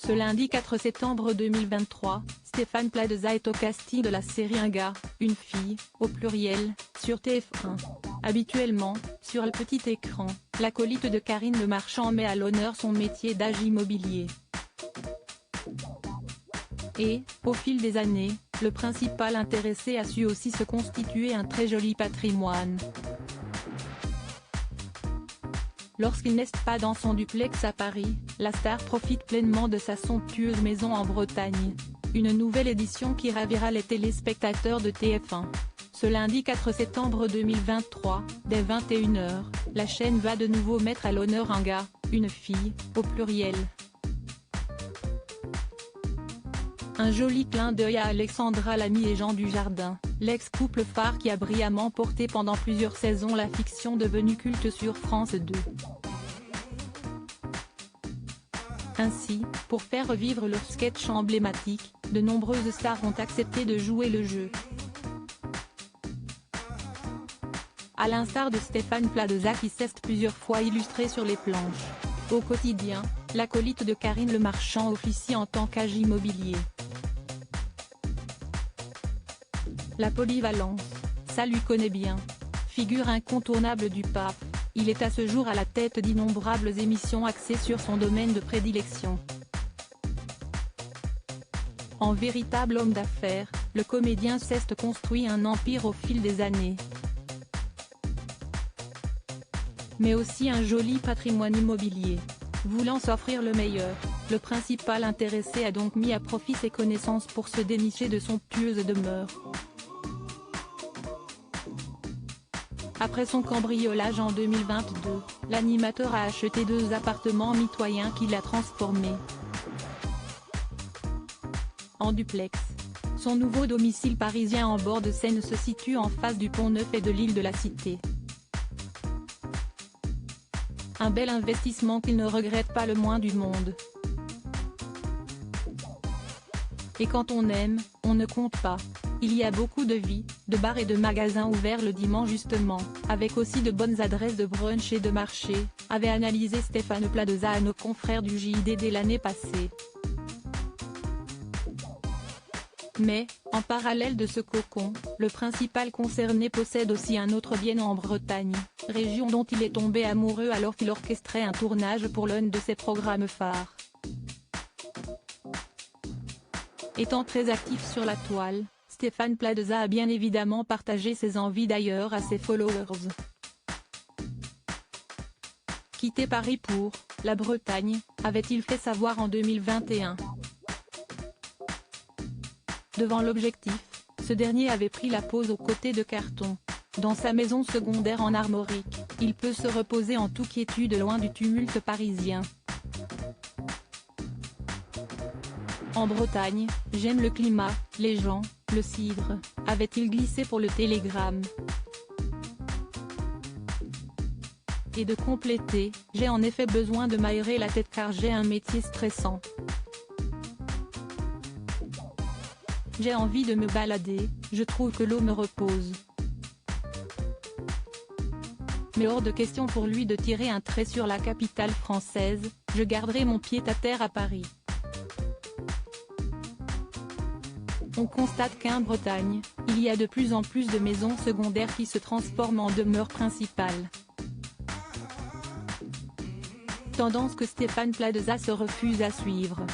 Ce lundi 4 septembre 2023, Stéphane Plaza est au casting de la série Un gars, une fille, au pluriel, sur TF1. Habituellement, sur le petit écran, l'acolyte de Karine Le Marchand met à l'honneur son métier d'agent immobilier. Et, au fil des années, le principal intéressé a su aussi se constituer un très joli patrimoine. Lorsqu'il n'est pas dans son duplex à Paris, la star profite pleinement de sa somptueuse maison en Bretagne. Une nouvelle édition qui ravira les téléspectateurs de TF1. Ce lundi 4 septembre 2023, dès 21 h, la chaîne va de nouveau mettre à l'honneur un gars, une fille, au pluriel. Un joli clin d'œil à Alexandra Lamy et Jean Dujardin, l'ex-couple phare qui a brillamment porté pendant plusieurs saisons la fiction devenue culte sur France 2. Ainsi, pour faire revivre leur sketch emblématique, de nombreuses stars ont accepté de jouer le jeu. À l'instar de Stéphane Plaza qui s'est plusieurs fois illustré sur les planches. Au quotidien, l'acolyte de Karine Le Marchand officie en tant qu'agent immobilier. La polyvalence, ça lui connaît bien. Figure incontournable du PAF, il est à ce jour à la tête d'innombrables émissions axées sur son domaine de prédilection. En véritable homme d'affaires, le comédien s'est construit un empire au fil des années. Mais aussi un joli patrimoine immobilier. Voulant s'offrir le meilleur, le principal intéressé a donc mis à profit ses connaissances pour se dénicher de somptueuses demeures. Après son cambriolage en 2022, l'animateur a acheté 2 appartements mitoyens qu'il a transformés en duplex. Son nouveau domicile parisien en bord de Seine se situe en face du Pont-Neuf et de l'île de la Cité. Un bel investissement qu'il ne regrette pas le moins du monde. Et quand on aime, on ne compte pas. Il y a beaucoup de vie, de bars et de magasins ouverts le dimanche justement, avec aussi de bonnes adresses de brunch et de marché, avait analysé Stéphane Plaza à nos confrères du JID dès l'année passée. Mais, en parallèle de ce cocon, le principal concerné possède aussi un autre bien en Bretagne, région dont il est tombé amoureux alors qu'il orchestrait un tournage pour l'un de ses programmes phares. Étant très actif sur la toile, Stéphane Plaza a bien évidemment partagé ses envies d'ailleurs à ses followers. Quitter Paris pour la Bretagne, avait-il fait savoir en 2021. Devant l'objectif, ce dernier avait pris la pose aux côtés de Carton. Dans sa maison secondaire en Armorique, il peut se reposer en toute quiétude loin du tumulte parisien. En Bretagne, j'aime le climat, les gens, le cidre, avait-il glissé pour le Télégramme. Et de compléter, j'ai en effet besoin de m'aérer la tête car j'ai un métier stressant. J'ai envie de me balader, je trouve que l'eau me repose. Mais hors de question pour lui de tirer un trait sur la capitale française, je garderai mon pied-à-terre à Paris. On constate qu'en Bretagne, il y a de plus en plus de maisons secondaires qui se transforment en demeures principales. Tendance que Stéphane Plaza se refuse à suivre.